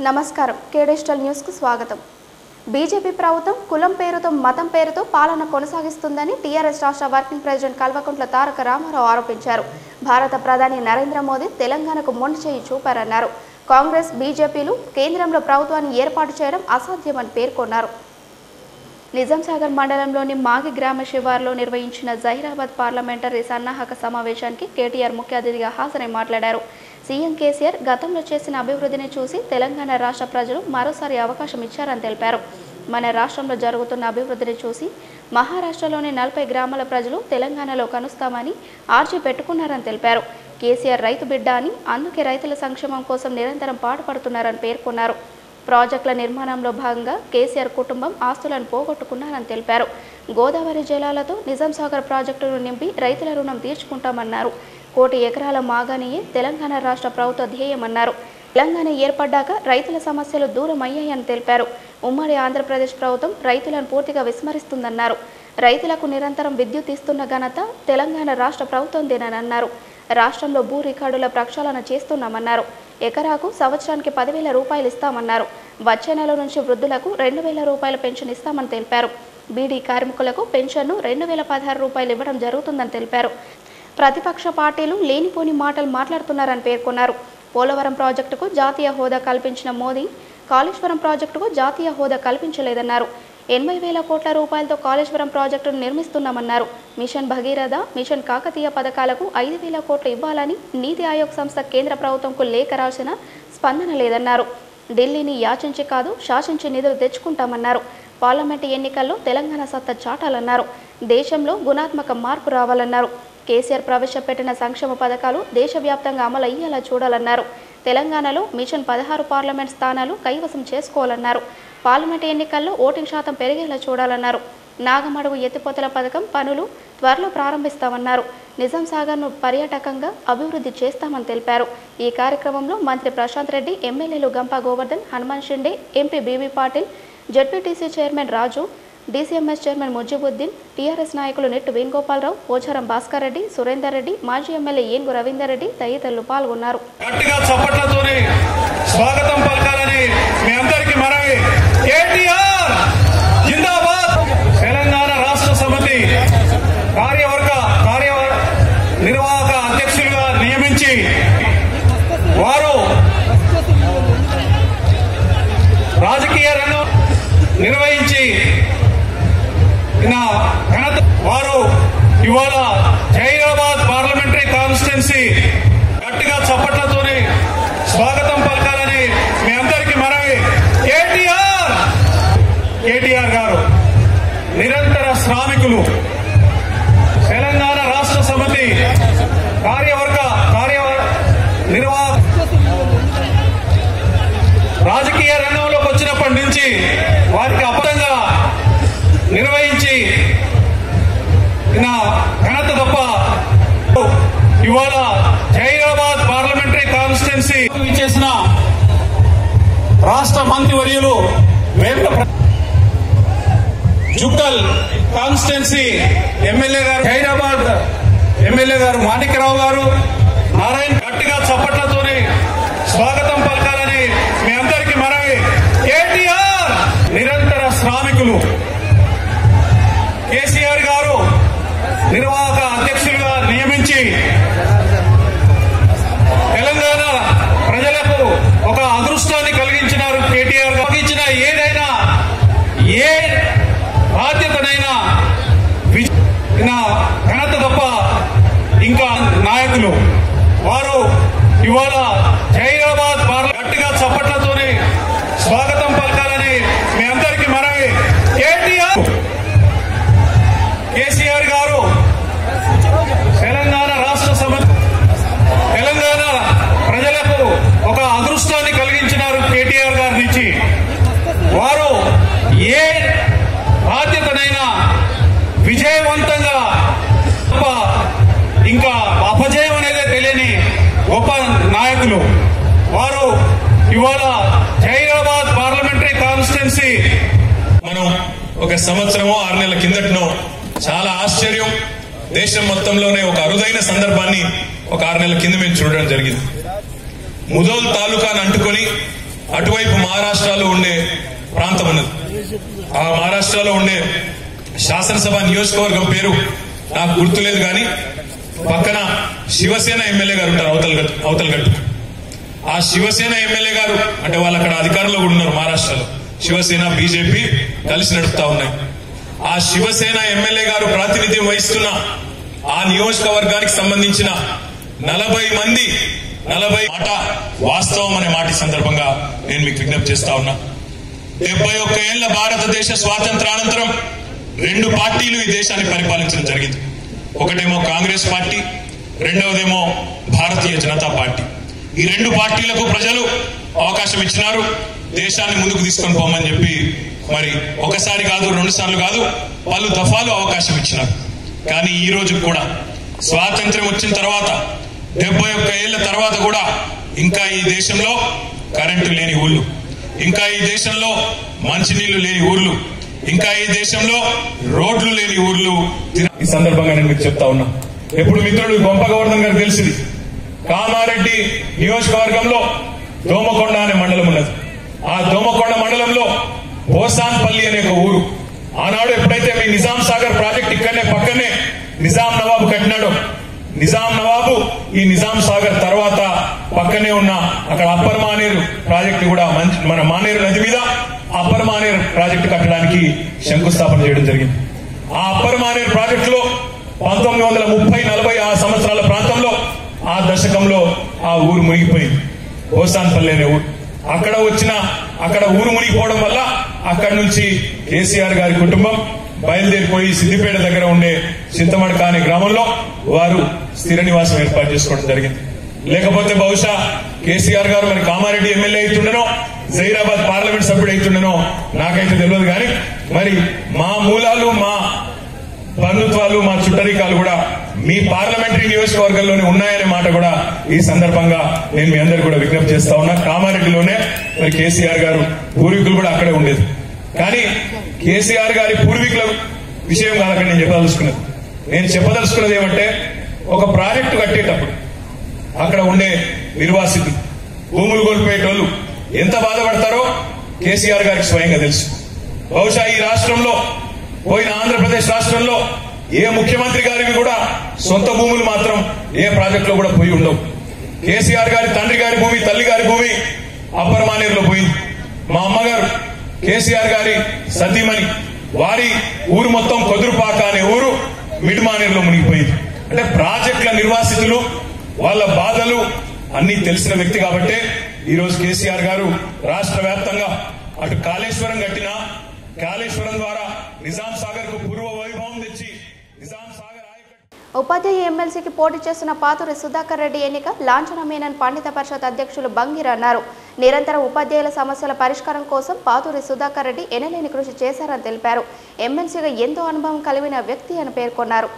నమస్కారం కేడిజిటల్ న్యూస్ కు స్వాగతం। బీజేపీ ప్రభుత్వం కులం పేరుతో మతం పేరుతో పాలన కొనసాగిస్తుందని టీఆర్ఎస్ రాష్ట్ర వర్కింగ్ ప్రెసిడెంట్ కల్వకుంట్ల తారక రామారావు ఆరోపించారు। భారత ప్రధాని నరేంద్ర మోదీ తెలంగాణకు మొండి చేయి చూపారన్నారు। కాంగ్రెస్ బీజేపీలు కేంద్రంలో ప్రభుత్వాన్ని ఏర్పాటు చేయడం అసాధ్యమని పేర్కొన్నారు। నిజాంసాగర్ మండలంలోని మాగి గ్రామ శివార్లో నిర్వహించిన జహీరాబాద్ పార్లమెంటరీ సన్నాహక సమావేశానికి కేటీఆర్ ముఖ్య అతిథిగా హాజరై మాట్లాడారు। సీఎం కేసీఆర్ గతంలో చేసిన అభివృద్ధిని చూసి తెలంగాణ రాష్ట్ర ప్రజలు మరోసారి అవకాశం ఇచ్చారని తెలిపారు। మన రాష్ట్రంలో జరుగుతున్న అభివృద్ధిని చూసి మహారాష్ట్రలోని 40 గ్రామాల ప్రజలు తెలంగాణలో కనుస్తామని ఆర్జీ పెట్టుకున్నారని తెలిపారు। కేసీఆర్ రైతు బిడ్డ అని, అందుకే రైతుల సంక్షేమం కోసం నిరంతరం పాటుపడుతున్నారని పేర్కొన్నారు। ప్రాజెక్టుల నిర్మాణంలో భాగంగా కేసీఆర్ కుటుంబం ఆస్తులను పోగొట్టుకున్నారని తెలిపారు। గోదావరి జలాలతో నిజాంసాగర్ ప్రాజెక్టును నింపి రైతుల రుణం తీర్చుకుంటామన్నారు। 1 కోటి ఎకరాల మాగానియే తెలంగాణ రాష్ట్ర ప్రభుత్వ ధ్యేయమన్నారు। తెలంగాణ ఏర్పడ్డాక రైతుల సమస్యలు దూరం అయ్యాయని తెలిపారు। ఉమ్మడి ఆంధ్రప్రదేశ్ ప్రభుత్వం రైతులను పూర్తిగా విస్మరిస్తుందన్నారు। రైతులకు నిరంతరం విద్యుత్ ఇస్తున్న ఘనత తెలంగాణ రాష్ట్ర ప్రభుత్వందేనని అన్నారు। రాష్ట్రంలో భూ రికార్డుల ప్రక్షాళన చేస్తున్నామన్నారు। ఎకరాకు సంవత్సరానికి 10,000 రూపాయలు ఇస్తామన్నారు। వచ్చే నెల నుంచి వృద్ధులకు 2,000 రూపాయల పెన్షన్ ఇస్తామని తెలిపారు। బీడీ కార్మికులకు పెన్షన్ను 2,016 రూపాయలు ఇవ్వడం జరుగుతుందని తెలిపారు। ప్రతిపక్ష పార్టీలు లేనిపోని మాటలు మాట్లాడుతున్నారని పేర్కొన్నారు। పోలవరం ప్రాజెక్టుకు జాతీయ హోదా కల్పించిన మోదీ కాళేశ్వరం ప్రాజెక్టుకు జాతీయ హోదా కల్పించలేదన్నారు। 80,000 కోట్ల రూపాయలతో కాళేశ్వరం ప్రాజెక్టును నిర్మిస్తున్నామన్నారు। మిషన్ భగీరథ, మిషన్ కాకతీయ పథకాలకు 5,000 కోట్లు ఇవ్వాలని నీతి ఆయోగ్ సంస్థ కేంద్ర ప్రభుత్వంకు లేఖ రాసిన స్పందన లేదన్నారు। ఢిల్లీని యాచించి కాదు శాసించి నిధులు తెచ్చుకుంటామన్నారు। పార్లమెంటు ఎన్నికల్లో తెలంగాణ సత్తా చాటాలన్నారు। దేశంలో గుణాత్మక మార్పు రావాలన్నారు। కేసీఆర్ ప్రవేశపెట్టిన సంక్షేమ పథకాలు దేశవ్యాప్తంగా అమలు అయ్యేలా చూడాలన్నారు। తెలంగాణలో మిషన్ 16 పార్లమెంట్ స్థానాలు కైవసం చేసుకోవాలన్నారు। పార్లమెంటు ఎన్నికల్లో ఓటింగ్ శాతం పెరిగేలా చూడాలన్నారు। నాగమడుగు ఎత్తిపోతల పథకం పనులు త్వరలో ప్రారంభిస్తామన్నారు। నిజాంసాగర్ను పర్యాటకంగా అభివృద్ధి చేస్తామని తెలిపారు। ఈ కార్యక్రమంలో మంత్రి ప్రశాంత్ రెడ్డి, ఎమ్మెల్యేలు Gampa Govardhan, Hanuman Shinde, MP BV Patil, ZPTC chairman Raju, DCMS chairman Mujibuddin, TRS నాయకులు నెట్టు వేణుగోపాలరావు, పోచారం భాస్కర్ రెడ్డి, సురేందర్ రెడ్డి, మాజీ ఎమ్మెల్యే ఏనుగు రవీందర్ రెడ్డి తదితరులు పాల్గొన్నారు। గట్టిగా చప్పట్లతోనే స్వాగతం పలకాలని మీ అందరికీ మనవి। కేటీఆర్ జిందాబాద్। తెలంగాణ రాష్ట్ర సమితి నిర్వాహక అధ్యక్షులుగా నియమించి వారు రాజకీయ రంగం నిర్వహించి వారు ఇవాళ జహీరాబాద్ పార్లమెంటరీ కాన్స్టిట్యున్సీ గట్టిగా చప్పట్లతోనే స్వాగతం పలకాలని మీ అందరికీ మనవి। కేటీఆర్ గారు నిరంతర శ్రామికులు। తెలంగాణ రాష్ట్ర సమితి నిర్వాహక రాజకీయ రంగంలోకి వచ్చినప్పటి నుంచి వారికి అపరంగా నిర్వహించి ఘనత తప్ప ఇవాళ జహీరాబాద్ పార్లమెంటరీ కాన్స్టిట్యున్సీ చేసిన రాష్ట్ర మంత్రివర్యులు జుక్కల్ కాన్స్టిట్యున్సీ ఎమ్మెల్యే గారు, జహీరాబాద్ ఎమ్మెల్యే గారు మాణిక్యరావు గారు, నారాయణ గట్టిగా చప్పట్లతోనే స్వాగతం పలకాలని మీ అందరికీ మనవి। కేటీఆర్ నిరంతర శ్రామికులు। కేసీఆర్ గారు నిర్వాహక అధ్యక్షులుగా నియమించి తెలంగాణ ప్రజలకు ఒక అదృష్టాన్ని కలిగించినారు। కేటీఆర్ గారు ఇచ్చిన ఏదైనా ఏ బాధ్యతనైనా ఘనత తప్ప ఇంకా నాయకులు వారు ఇవాళ జహీరాబాద్ గట్టిగా చప్పట్లతోనే స్వాగతం పలకాలని మీ అందరికీ మనవి। కేసీఆర్ గారు తెలంగాణ రాష్ట్ర సమితి తెలంగాణ ప్రజలకు ఒక అదృష్టాన్ని కలిగించినారు। కేటీఆర్ గారి నుంచి వారు ఏ బాధ్యతనైనా విజయవంతంగా ఇంకా అపజయం అనేది తెలియని గొప్ప నాయకులు వారు ఇవాళ జహీరాబాద్ పార్లమెంటరీ కాన్స్టిట్యున్సీ మనం ఒక సంవత్సరమో 6 నెలల కిందటనో చాలా ఆశ్చర్యం, దేశం మొత్తంలోనే ఒక అరుదైన సందర్భాన్ని ఒక 6 నెలల కింద మేము చూడడం జరిగింది। ముదోల్ తాలూకాను అంటుకొని అటువైపు మహారాష్ట్రలో ఉండే ప్రాంతం ఉన్నది. ఆ మహారాష్ట్రలో ఉండే శాసనసభ నియోజకవర్గం పేరు నాకు గుర్తులేదు, కానీ పక్కన శివసేన ఎమ్మెల్యే గారు ఉంటారు అవతలగట్టు. ఆ శివసేన ఎమ్మెల్యే గారు అంటే వాళ్ళు అక్కడ అధికారంలో కూడా ఉన్నారు. మహారాష్ట్రలో శివసేన బీజేపీ కలిసి నడుపుతా ఉన్నాయి. ఆ శివసేన ఎమ్మెల్యే గారు ప్రాతినిధ్యం వహిస్తున్న ఆ నియోజకవర్గానికి సంబంధించిన 40 మాట వాస్తవం అనే మాట సందర్భంగా నేను మీకు విజ్ఞప్తి చేస్తా ఉన్నా. 71 ఏళ్ల భారతదేశ స్వాతంత్రానంతరం 2 పార్టీలు ఈ దేశాన్ని పరిపాలించడం జరిగింది. ఒకటేమో కాంగ్రెస్ పార్టీ, రెండవదేమో భారతీయ జనతా పార్టీ. ఈ 2 పార్టీలకు ప్రజలు అవకాశం ఇచ్చినారు దేశాన్ని ముందుకు తీసుకొని పోమని చెప్పి. మరి ఒకసారి కాదు, 2 సార్లు కాదు, పలు దఫాలు అవకాశం ఇచ్చినారు. కానీ ఈ రోజు కూడా స్వాతంత్ర్యం వచ్చిన తర్వాత 71 ఏళ్ల తర్వాత కూడా ఇంకా ఈ దేశంలో కరెంటు లేని ఊళ్ళు, ఇంకా ఈ దేశంలో మంచినీళ్లు లేని ఊర్లు, ఇంకా ఈ దేశంలో రోడ్లు లేని ఊర్లు. ఈ సందర్భంగా నేను మీకు చెప్తా ఉన్నా. ఎప్పుడు మిత్రుడు గొంప గోవర్ధన్ గారికి తెలిసింది, కామారెడ్డి నియోజకవర్గంలో దోమకొండ అనే మండలం ఉన్నది. ఆ దోమకొండ మండలంలో పోసాన్పల్లి అనే ఒక ఊరు. ఆనాడు ఎప్పుడైతే మీ నిజాం సాగర్ ప్రాజెక్ట్ ఇక్కడనే పక్కనే నిజాం నవాబు కట్టినాడో, నిజాం నవాబు ఈ నిజాం సాగర్ తర్వాత పక్కనే ఉన్న అక్కడ అప్పర్ మానేరు ప్రాజెక్టు కూడా మన మానేరు నది మీద అప్పర్ మానేరు ప్రాజెక్టు కట్టడానికి శంకుస్థాపన చేయడం జరిగింది. ఆ అప్పర్ మానేరు ప్రాజెక్టులో 1930-40 ఆ సంవత్సరాల ప్రాంతంలో ఆ దశకంలో ఆ ఊరు మునిగిపోయింది. పోసాన్పల్లి అనే ఊరు. అక్కడ ఊరు మునిగిపోవడం వల్ల అక్కడి నుంచి కేసీఆర్ గారి కుటుంబం బయలుదేరిపోయి సిద్దిపేట దగ్గర ఉండే చింతమడక అనే గ్రామంలో వారు స్థిర నివాసం ఏర్పాటు చేసుకోవడం జరిగింది. లేకపోతే బహుశా కేసీఆర్ గారు మరి కామారెడ్డి ఎమ్మెల్యే అవుతుండనో, జహీరాబాద్ పార్లమెంట్ సభ్యుడు అవుతుండనో నాకైతే తెలియదు. కానీ మరి మా మూలాలు, మా బంధుత్వాలు, మా చుట్టరికాలు కూడా మీ పార్లమెంటరీ నియోజకవర్గంలోనే ఉన్నాయనే మాట కూడా ఈ సందర్భంగా నేను మీ అందరు కూడా విజ్ఞప్తి చేస్తా ఉన్నా. కామారెడ్డిలోనే మరి కేసీఆర్ గారు పూర్వీకులు కూడా అక్కడే ఉండేది. కానీ కేసీఆర్ గారి పూర్వీకుల విషయం కాదక్కడ నేను చెప్పదలుచుకున్నది. నేను చెప్పదలుచుకున్నది ఏమంటే, ఒక ప్రాజెక్టు కట్టేటప్పుడు అక్కడ ఉండే నిర్వాసితులు, భూములు కోల్పోయేటోళ్ళు ఎంత బాధపడతారో కేసీఆర్ గారికి స్వయంగా తెలుసు. బహుశా ఈ రాష్ట్రంలో, పోయిన ఆంధ్రప్రదేశ్ రాష్ట్రంలో ఏ ముఖ్యమంత్రి గారికి కూడా సొంత భూములు మాత్రం ఏ ప్రాజెక్టులో కూడా పోయి ఉండవు. కేసీఆర్ గారి తండ్రి గారి భూమి, తల్లి గారి భూమి అప్పర్ మానేరులో పోయింది. మా అమ్మగారు కేసీఆర్ గారి సతీమణి, వారి ఊరు మొత్తం కొదురుపాక అనే ఊరు మిడ్ మానేరులో మునిగిపోయింది. అంటే ప్రాజెక్టుల నిర్వాసితులు, వాళ్ళ బాధలు అన్ని తెలిసిన వ్యక్తి కాబట్టే ఈరోజు కేసీఆర్ గారు రాష్ట్ర వ్యాప్తంగా అటు కాళేశ్వరం కట్టినా, కాళేశ్వరం ద్వారా నిజాం సాగర్ కు పూర్వ వైభవం తెచ్చి నిజాం సాగర్ ఉపాధ్యాయ ఎమ్మెల్సీకి పోటీ చేస్తున్న పాతూరి సుధాకర్ రెడ్డి ఎన్నిక లాంఛనమేనని పండిత పరిషత్ అధ్యక్షులు బంగిర్ అన్నారు. నిరంతరం ఉపాధ్యాయుల సమస్యల పరిష్కారం కోసం పాతూరి సుధాకర్ రెడ్డి ఎనలేని కృషి చేశారని తెలిపారు. ఎమ్మెల్సీగా ఎంతో అనుభవం కలిగిన వ్యక్తి అని పేర్కొన్నారు.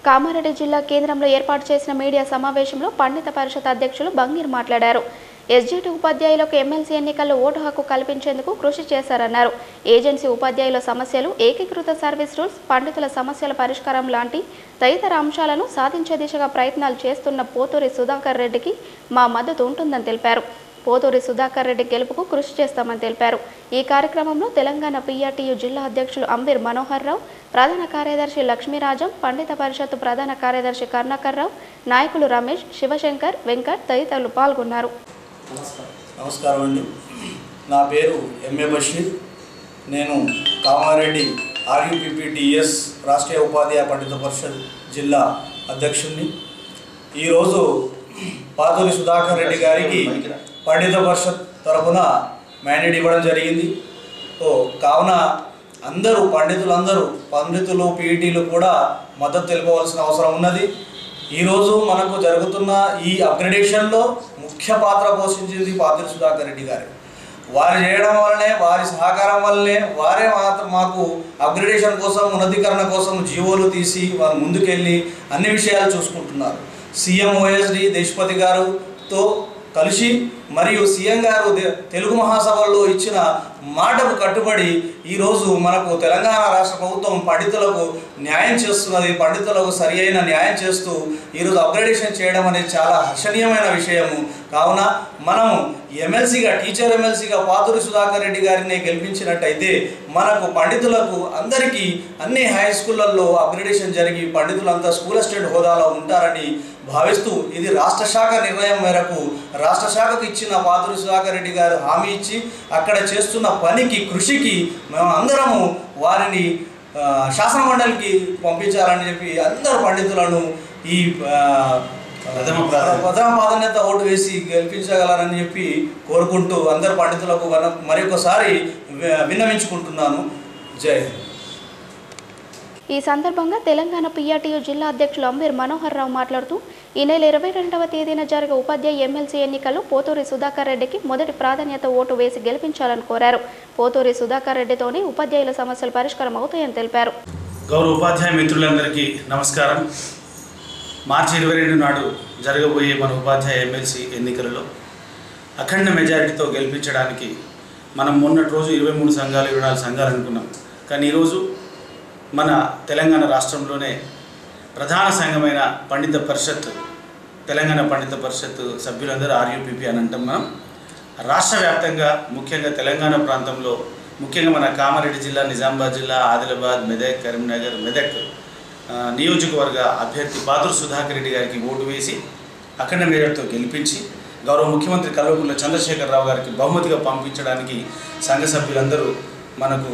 కామారెడ్డి జిల్లా కేంద్రంలో ఏర్పాటు చేసిన మీడియా సమావేశంలో పండిత పరిషత్ అధ్యక్షులు బంగిర్ మాట్లాడారు. ఎస్జిటి ఉపాధ్యాయులకు ఎమ్మెల్సీ ఎన్నికల్లో ఓటు హక్కు కల్పించేందుకు కృషి చేశారన్నారు. ఏజెన్సీ ఉపాధ్యాయుల సమస్యలు, ఏకీకృత సర్వీస్ రూల్స్, పండితుల సమస్యల పరిష్కారం లాంటి తదితర అంశాలను సాధించే దిశగా ప్రయత్నాలు చేస్తున్న పోతూరి సుధాకర్ రెడ్డికి మా మద్దతు ఉంటుందని తెలిపారు. పోతూరి సుధాకర్ రెడ్డి గెలుపుకు కృషి చేస్తామని తెలిపారు. ఈ కార్యక్రమంలో తెలంగాణ పిఆర్టీయు జిల్లా అధ్యక్షులు అంబీర్ మనోహర్ రావు, ప్రధాన కార్యదర్శి లక్ష్మీరాజం, పండిత పరిషత్తు ప్రధాన కార్యదర్శి కర్ణాకర్ రావు, నాయకులు రమేష్, శివశంకర్, వెంకట్ తదితరులు పాల్గొన్నారు. నమస్కారం అండి. నా పేరు ఎంఏ బషీర్. నేను కామారెడ్డి RUPPTS రాష్ట్రీయ ఉపాధ్యాయ పండిత పరిషత్ జిల్లా అధ్యక్షుడిని. ఈరోజు పాతూరి సుధాకర్ రెడ్డి గారికి పండిత పరిషత్ తరఫున మ్యాండేట్ ఇవ్వడం జరిగింది. కావున అందరూ పండితులు పీఈటీలు కూడా మద్దతు తెలుపవలసిన అవసరం ఉన్నది. ఈరోజు మనకు జరుగుతున్న ఈ అప్గ్రేడేషన్లో ముఖ్య పాత్ర పోషించింది పాతూరి సుధాకర్ రెడ్డి గారు. వారు చేయడం వల్లనే, వారి సహకారం వల్లనే వారే మాకు అప్గ్రేడేషన్ కోసం, ఉన్నతీకరణ కోసం జీవోలు తీసి వారు ముందుకెళ్ళి అన్ని విషయాలు చూసుకుంటున్నారు. CM OSD దేశపతి గారితో కలిసి మరియు సీఎం గారు తెలుగు మహాసభల్లో ఇచ్చిన మాటకు కట్టుబడి ఈరోజు మనకు తెలంగాణ రాష్ట్ర ప్రభుత్వం పండితులకు న్యాయం చేస్తున్నది. పండితులకు సరి అయిన న్యాయం చేస్తూ ఈరోజు అప్గ్రేడేషన్ చేయడం అనేది చాలా హర్షణీయమైన విషయము. కావున మనం ఎమ్మెల్సీగా టీచర్ ఎమ్మెల్సీగా పాతూరి సుధాకర్ రెడ్డి గారిని గెలిపించినట్టయితే మనకు పండితులకు అందరికీ అన్ని హై స్కూళ్ళల్లో అప్గ్రేడేషన్ జరిగి పండితులంతా స్కూల్ అసిస్టెంట్ హోదాలో ఉంటారని భావిస్తూ ఇది రాష్ట్ర శాఖ నిర్ణయం మేరకు రాష్ట్ర శాఖకు ఇచ్చిన పాతూరి సుధాకర్ రెడ్డి గారు హామీ ఇచ్చి అక్కడ చేస్తున్న పనికి కృషికి మేము అందరము వారిని శాసనమండలికి పంపించాలని చెప్పి అందరు పండితులను ఈ ప్రథమ ప్రాధాన్యత ఓటు వేసి గెలిపించగలరని చెప్పి కోరుకుంటూ అందరు పండితులకు మరొకసారి విన్నవించుకుంటున్నాను. జై హింద్. ఈ సందర్భంగా తెలంగాణ పిఆర్టీయూ జిల్లా అధ్యక్షులు అంబీర్ మనోహర్ రావు మాట్లాడుతూ ఈ నెల 22వ తేదీన జరిగే ఉపాధ్యాయ ఎమ్మెల్సీ ఎన్నికల్లో పోతూరి సుధాకర్ రెడ్డికి మొదటి ప్రాధాన్యత ఓటు వేసి గెలిపించాలని కోరారు. పోతూరి సుధాకర్ రెడ్డితోనే ఉపాధ్యాయుల సమస్యలు పరిష్కారం అవుతాయని తెలిపారు. గౌరవ ఉపాధ్యాయ మిత్రులందరికీ నమస్కారం. మార్చి 22 నాడు జరగబోయే మన ఉపాధ్యాయ ఎమ్మెల్సీ ఎన్నికలలో అఖండ మెజారిటీతో గెలిపించడానికి మనం మొన్నటి రోజు 23 సంఘాలు 24 సంఘాలు అనుకున్నాం. కానీ ఈరోజు మన తెలంగాణ రాష్ట్రంలోనే ప్రధాన సంఘమైన పండిత పరిషత్ తెలంగాణ పండిత పరిషత్ సభ్యులందరూ ఆర్యూపీపీ అని అంటాం. మనం రాష్ట్ర వ్యాప్తంగా ముఖ్యంగా తెలంగాణ ప్రాంతంలో ముఖ్యంగా మన కామారెడ్డి జిల్లా, నిజామాబాద్ జిల్లా, ఆదిలాబాద్, మెదక్, కరీంనగర్, మెదక్ నియోజకవర్గ అభ్యర్థి పాతూరి సుధాకర్ రెడ్డి గారికి ఓటు వేసి అఖండ మెజార్టీతో గెలిపించి గౌరవ ముఖ్యమంత్రి కల్వకుంట్ల చంద్రశేఖరరావు గారికి బహుమతిగా పంపించడానికి సంఘ సభ్యులందరూ మనకు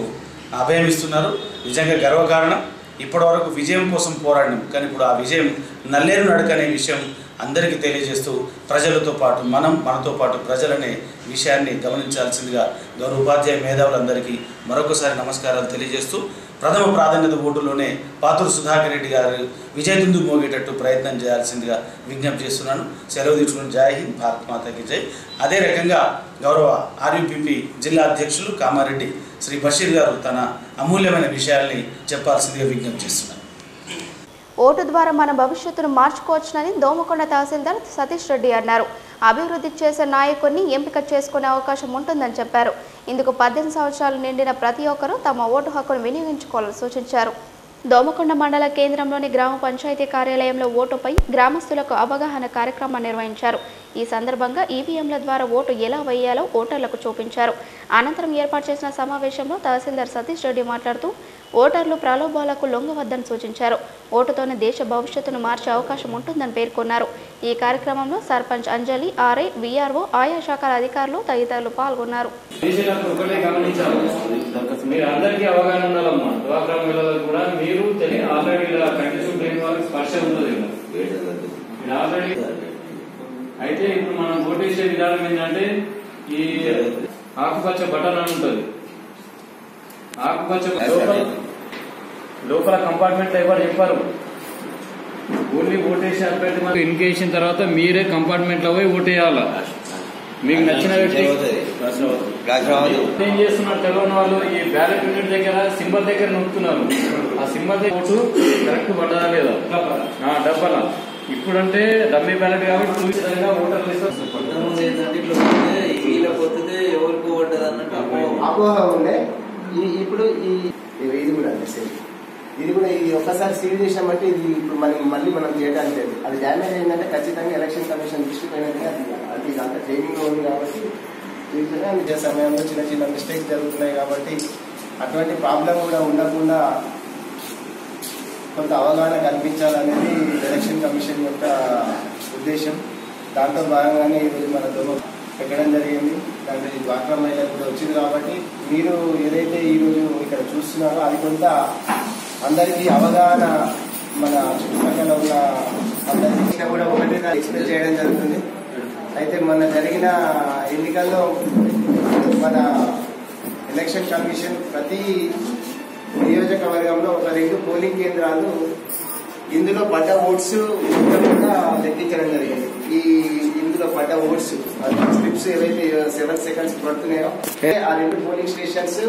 అభయం ఇస్తున్నారు. నిజంగా గర్వకారణం. ఇప్పటివరకు విజయం కోసం పోరాడినాం, కానీ ఇప్పుడు ఆ విజయం నల్లేరు నడక అనే విషయం అందరికీ తెలియజేస్తూ ప్రజలతో పాటు మనతో పాటు ప్రజలనే విషయాన్ని గమనించాల్సిందిగా గౌరవ ఉపాధ్యాయ మేధావులందరికీ మరొకసారి నమస్కారాలు తెలియజేస్తూ ప్రథమ ప్రాధాన్యత ఓటులోనే పాతూరి సుధాకర్ రెడ్డి గారు విజయదుందు మోగేటట్టు ప్రయత్నం చేయాల్సిందిగా విజ్ఞప్తి చేస్తున్నాను. సెలవు తీసుకుని జై హింద్, భారత్ మాతాకి జై. అదే రకంగా గౌరవ ఆర్యూపీపీ జిల్లా అధ్యక్షులు కామారెడ్డి శ్రీ బషీర్ గారు తన అమూల్యమైన విషయాల్ని చెప్పాల్సిందిగా విజ్ఞప్తి చేస్తున్నారు. ఓటు ద్వారా మన భవిష్యత్తును మార్చుకోవచ్చునని దోమకొండ తహసీల్దార్ సతీష్ రెడ్డి అన్నారు. అభివృద్ధి చేసే నాయకుడిని ఎంపిక చేసుకునే అవకాశం ఉంటుందని చెప్పారు. ఇందుకు 18 సంవత్సరాలు నిండిన ప్రతి ఒక్కరూ తమ ఓటు హక్కును వినియోగించుకోవాలని సూచించారు. దోమకొండ మండల కేంద్రంలోని గ్రామ పంచాయతీ కార్యాలయంలో ఓటుపై గ్రామస్తులకు అవగాహన కార్యక్రమం నిర్వహించారు. ఈ సందర్భంగా ఈవీఎంల ద్వారా ఓటు ఎలా వేయాలో ఓటర్లకు చూపించారు. అనంతరం ఏర్పాటు చేసిన సమావేశంలో తహసీల్దార్ సతీష్ రెడ్డి మాట్లాడుతూ ఓటర్లు ప్రలోభాలకు లొంగవద్దని సూచించారు. ఓటుతోనే దేశ భవిష్యత్తును మార్చే అవకాశం ఉంటుందని పేర్కొన్నారు. ఈ కార్యక్రమంలో సర్పంచ్ అంజలి, ఆర్ఐ, వీఆర్ఓ, ఆయా శాఖల అధికారులు తదితరులు పాల్గొన్నారు. అయితే ఇప్పుడు మనం ఓటేసే విధానం ఏంటంటే ఈ ఆకుపచ్చ బటన్ అని ఉంటుంది. ఆకుపచ్చ లోపల కంపార్ట్మెంట్ ఎవరు చెప్పారు, ఓన్లీ ఓటేసే అభ్యర్థి మనకు ఇన్కేసిన తర్వాత మీరే కంపార్ట్మెంట్ లో పోయి ఓటేయాలా. మీకు నచ్చిన వ్యక్తి ఏం చేస్తున్నారు తెలియని వాళ్ళు ఈ బ్యాలెట్ యూనిట్ దగ్గర సింబల్ దగ్గర నొక్కుతున్నారు. ఆ సింబల్ దగ్గర ఓటు కరెక్ట్ పడ్డా లేదా డబ్బలా. ఇప్పుడంటే డబ్బీ బ్యాలెట్ కాబట్టి విధంగా ఓటర్లు ఎవరికి పడ్డది అన్నట్టు అపోహ ఉండే. ఇప్పుడు ఇది కూడా ఇది కూడా ఇది ఒక్కసారి సీల్ చేసినామంటే ఇది ఇప్పుడు మళ్ళీ మనం చేయడానికి లేదు. అది డ్యామేజ్ అయిందంటే ఖచ్చితంగా ఎలక్షన్ కమిషన్ దృష్టి పోయినట్టుగా అది అంత ట్రైనింగ్ లో ఉంది కాబట్టి నిజ సమయంలో చిన్న చిన్న మిస్టేక్స్ జరుగుతున్నాయి. కాబట్టి అటువంటి ప్రాబ్లం కూడా ఉండకుండా కొంత అవగాహన కల్పించాలనేది ఎలక్షన్ కమిషన్ యొక్క ఉద్దేశం. దాంట్లో భాగంగానే ఈరోజు మన దొంగ పెట్టడం జరిగింది. దాంట్లో ఈ డ్వాక్రా మహిళలు కూడా వచ్చింది. కాబట్టి మీరు ఏదైతే ఈరోజు ఇక్కడ చూస్తున్నారో అది కొంత అందరికీ అవగాహన మన చుట్టుపక్కల ఉన్న అందరికీ కూడా ఒకటి ఎక్స్ప్లెయిన్ చేయడం జరుగుతుంది. అయితే మన జరిగిన ఎన్నికల్లో మన ఎలక్షన్ కమిషన్ ప్రతి నియోజకవర్గంలో ఒక 2 పోలింగ్ కేంద్రాలు ఇందులో పడ్డ ఓట్స్ కూడా లెక్కించడం జరిగింది. ఇందులో పడ్డ ఓట్స్ స్లిప్స్ ఏవైతే 7 సెకండ్స్ పడుతున్నాయో ఆ 2 పోలింగ్ స్టేషన్స్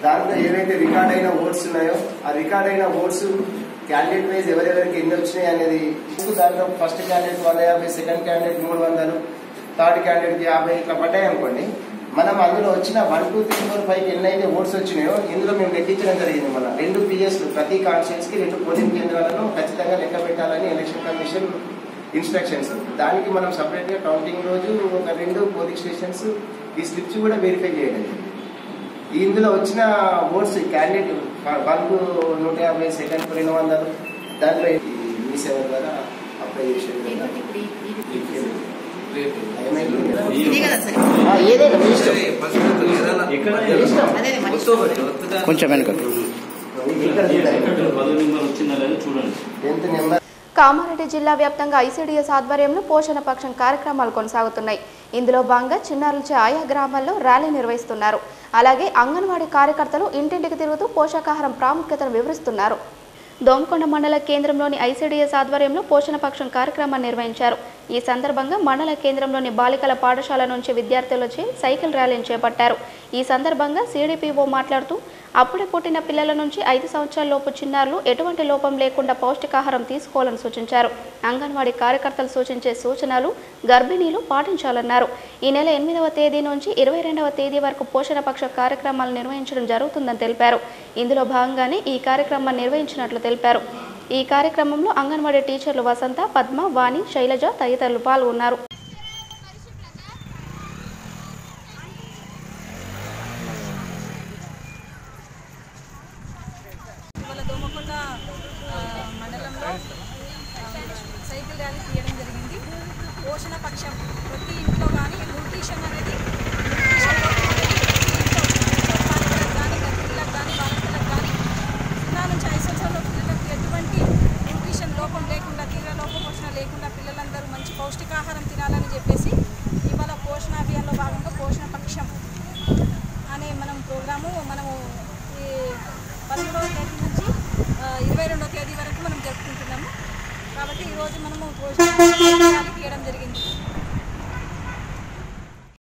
దాంట్లో ఏవైతే రికార్డ్ అయిన ఓట్స్ ఉన్నాయో ఆ రికార్డ్ అయిన ఓట్స్ క్యాండిడేట్ వైజ్ ఎవరెవరికి ఎన్ని వచ్చినాయి అనేది దాంట్లో first candidate 150, second candidate 300, third క్యాండిడేట్కి 50 ఇట్లా పడ్డాయి అనుకోండి, మనం అందులో వచ్చిన 1, 2, 3, 4, 5 ఎన్నైతే ఓట్స్ వచ్చినాయో ఇందులో మేము లెక్కించడం జరిగింది. మన 2 పిఎస్లు ప్రతి కాన్స్టిట్యూన్సీకి 2 పోలింగ్ కేంద్రాలను ఖచ్చితంగా లెక్క పెట్టాలని ఎలక్షన్ కమిషన్ ఇన్స్ట్రక్షన్స్. దానికి మనం సపరేట్గా కౌంటింగ్ రోజు ఒక 2 పోలింగ్ స్టేషన్స్ ఈ స్లిప్స్ కూడా వెరిఫై చేయడం. ఇందులో వచ్చిన ఓట్స్ క్యాండిడేట్ 1కు 150, సెకండ్కు 200, దాంట్లో మీ సేవ ద్వారా అప్లై చేసేది. కొంచెం వెనుక కామారెడ్డి జిల్లా వ్యాప్తంగా ఐసీడీఎస్ ఆధ్వర్యంలో పోషణ పక్షం కార్యక్రమాలు కొనసాగుతున్నాయి. ఇందులో భాగంగా చిన్నారులచే ఆయా గ్రామాల్లో ర్యాలీ నిర్వహిస్తున్నారు. అలాగే అంగన్వాడీ కార్యకర్తలు ఇంటింటికి తిరుగుతూ పోషకాహారం ప్రాముఖ్యతను వివరిస్తున్నారు. దోమకొండ మండల కేంద్రంలోని ఐసీడీఎస్ ఆధ్వర్యంలో పోషణ పక్షం కార్యక్రమాన్ని నిర్వహించారు. ఈ సందర్భంగా మండల కేంద్రంలోని బాలికల పాఠశాల నుంచి విద్యార్థులచే సైకిల్ ర్యాలీని చేపట్టారు. ఈ సందర్భంగా సిడిపిఓ మాట్లాడుతూ అప్పుడే పుట్టిన పిల్లల నుంచి 5 సంవత్సరాల లోపు చిన్నారులు ఎటువంటి లోపం లేకుండా పౌష్టికాహారం తీసుకోవాలని సూచించారు. అంగన్వాడీ కార్యకర్తలు సూచించే సూచనలు గర్భిణీలు పాటించాలన్నారు. ఈ నెల 8వ తేదీ నుంచి 22వ తేదీ వరకు పోషణ పక్ష కార్యక్రమాలు నిర్వహించడం జరుగుతుందని తెలిపారు. ఇందులో భాగంగానే ఈ కార్యక్రమాన్ని నిర్వహించినట్లు తెలిపారు. ఈ కార్యక్రమంలో అంగన్వాడీ టీచర్లు వసంత, పద్మ, వాణి, శైలజ తదితరులు పాల్గొన్నారు. దోమకొండ మండలంలో సైకిల్ ర్యాలీ తీయడం జరిగింది. పోషణ పక్షం ప్రతి ఇంట్లో కానీ న్యూట్రిషన్ అనేది కానీ గర్భిణీలకు కానీ బాలికలకు కానీ 0 నుంచి 5 సంవత్సరాల పిల్లలకు ఎటువంటి న్యూట్రిషన్ లోపం లేకుండా తీవ్ర లోపపోషణ లేకుండా పిల్లలందరూ మంచి పౌష్టికాహారం తినాలని చెప్పేసి ఇవాళ పోషణ అభియాన్లో భాగంగా పోషణ పక్షం అనే ప్రోగ్రాము మనము ఈ 13వ తేదీ నుంచి 22వ తేదీ వరకు మనం జరుపుకుంటున్నాము. కాబట్టి ఈరోజు మనము పోషణ ర్యాలీ తీయడం జరిగింది.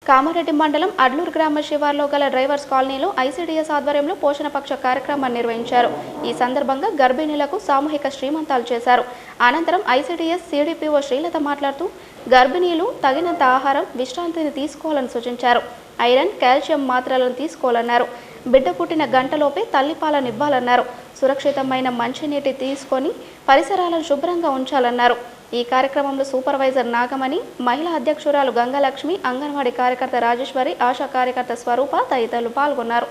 కామారెడ్డి మండలం అడ్లూరు గ్రామ శివార్లో గల డ్రైవర్స్ కాలనీలో ఐసీడీఎస్ ఆధ్వర్యంలో పోషణ పక్ష కార్యక్రమాన్ని నిర్వహించారు. ఈ సందర్భంగా గర్భిణీలకు సామూహిక శ్రీమంతాలు చేశారు. అనంతరం ఐసీడీఎస్ సిడిపిఓ శ్రీలత మాట్లాడుతూ గర్భిణీలు తగినంత ఆహారం, విశ్రాంతిని తీసుకోవాలని సూచించారు. ఐరన్, కాల్షియం మాత్రలను తీసుకోవాలన్నారు. బిడ్డ పుట్టిన గంటలోపే తల్లిపాలను ఇవ్వాలన్నారు. సురక్షితమైన మంచినీటి తీసుకొని పరిసరాలను శుభ్రంగా ఉంచాలన్నారు. ఈ కార్యక్రమంలో సూపర్వైజర్ నాగమణి, మహిళా అధ్యక్షురాలు గంగలక్ష్మి, అంగన్వాడీ కార్యకర్త రాజేశ్వరి, ఆశా కార్యకర్త స్వరూప తదితరులు పాల్గొన్నారు.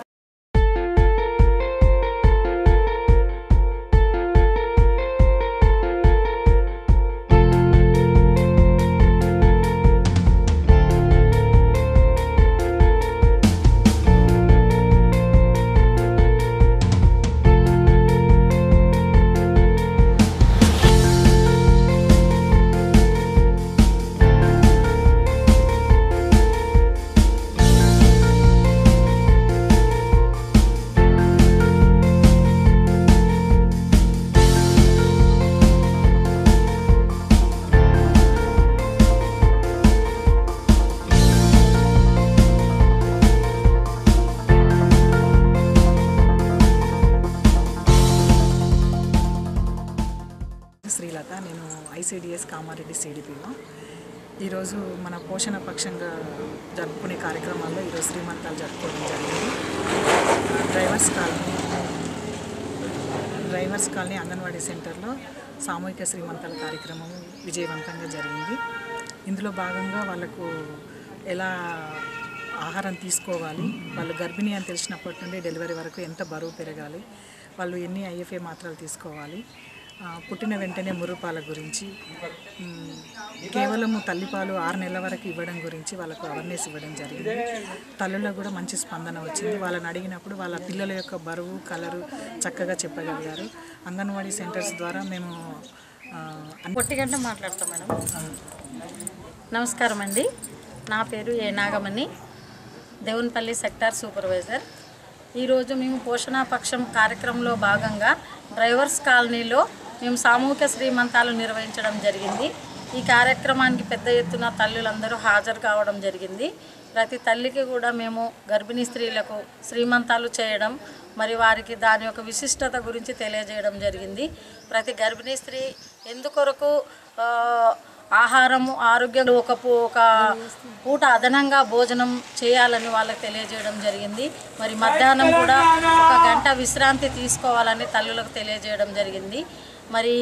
శ్రీలత, నేను ఐసీడీఎస్ కామారెడ్డి సిడిపిఓ. ఈరోజు మన పోషణ పక్షంగా జరుపుకునే కార్యక్రమాల్లో ఈరోజు శ్రీమంతాలు జరుపుకోవడం జరిగింది. డ్రైవర్స్ కాలనీ అంగన్వాడీ సెంటర్లో సామూహిక శ్రీమంతాల కార్యక్రమం విజయవంతంగా జరిగింది. ఇందులో భాగంగా వాళ్ళకు ఎలా ఆహారం తీసుకోవాలి, వాళ్ళు గర్భిణీ అని తెలిసినప్పటి నుండి డెలివరీ వరకు ఎంత బరువు పెరగాలి, వాళ్ళు ఎన్ని ఐఎఫ్ఏ మాత్రలు తీసుకోవాలి, పుట్టిన వెంటనే మురుపాల గురించి, కేవలము తల్లిపాలు 6 నెలల వరకు ఇవ్వడం గురించి వాళ్ళకు అవేర్నెస్ ఇవ్వడం జరిగింది. తల్లులకు కూడా మంచి స్పందన వచ్చింది. వాళ్ళని అడిగినప్పుడు వాళ్ళ పిల్లల యొక్క బరువు, కలరు చక్కగా చెప్పగలిగారు. అంగన్వాడీ సెంటర్స్ ద్వారా మేము పొట్టిగంట మాట్లాడతాం మేడం. నమస్కారం అండి, నా పేరు ఏ నాగమణి, దేవునిపల్లి సెక్టార్ సూపర్వైజర్. ఈరోజు మేము పోషణ పక్షం కార్యక్రమంలో భాగంగా డ్రైవర్స్ కాలనీలో మేము సామూహిక శ్రీమంతాలు నిర్వహించడం జరిగింది. ఈ కార్యక్రమానికి పెద్ద ఎత్తున తల్లులందరూ హాజరు కావడం జరిగింది. ప్రతి తల్లికి కూడా మేము గర్భిణీ స్త్రీలకు శ్రీమంతాలు చేయడం మరి వారికి దాని యొక్క విశిష్టత గురించి తెలియజేయడం జరిగింది. ప్రతి గర్భిణీ స్త్రీ ఎందుకొరకు ఆహారము ఆరోగ్యం ఒక పూట అదనంగా భోజనం చేయాలని వాళ్ళకి తెలియజేయడం జరిగింది. మరి మధ్యాహ్నం కూడా 1 గంట విశ్రాంతి తీసుకోవాలని తల్లులకు తెలియజేయడం జరిగింది. మరి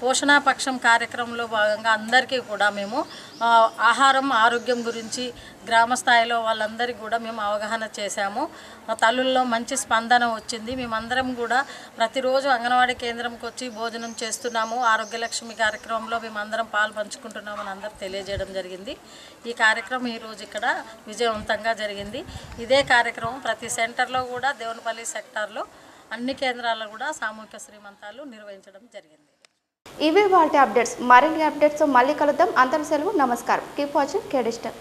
పోషణ పక్షం కార్యక్రమంలో భాగంగా అందరికీ కూడా మేము ఆహారం ఆరోగ్యం గురించి గ్రామ స్థాయిలో వాళ్ళందరికీ కూడా మేము అవగాహన చేశాము. తల్లుల్లో మంచి స్పందన వచ్చింది. మేమందరం కూడా ప్రతిరోజు అంగన్వాడీ కేంద్రంకి వచ్చి భోజనం చేస్తున్నాము. ఆరోగ్యలక్ష్మి కార్యక్రమంలో మేమందరం పాలు పంచుకుంటున్నామని అందరూ తెలియజేయడం జరిగింది. ఈ కార్యక్రమం ఈరోజు ఇక్కడ విజయవంతంగా జరిగింది. ఇదే కార్యక్రమం ప్రతి సెంటర్లో కూడా దేవునిపల్లి సెక్టార్లో అన్ని కేంద్రాల్లో కూడా సామూహిక శ్రీమంతాలు నిర్వహించడం జరిగింది. ఇవే వాటి అప్డేట్స్. మరిన్ని అప్డేట్స్ మళ్ళీ కలుద్దాం. అందరూ సెలవు. నమస్కారం. Keep watching కేడిజిటల్.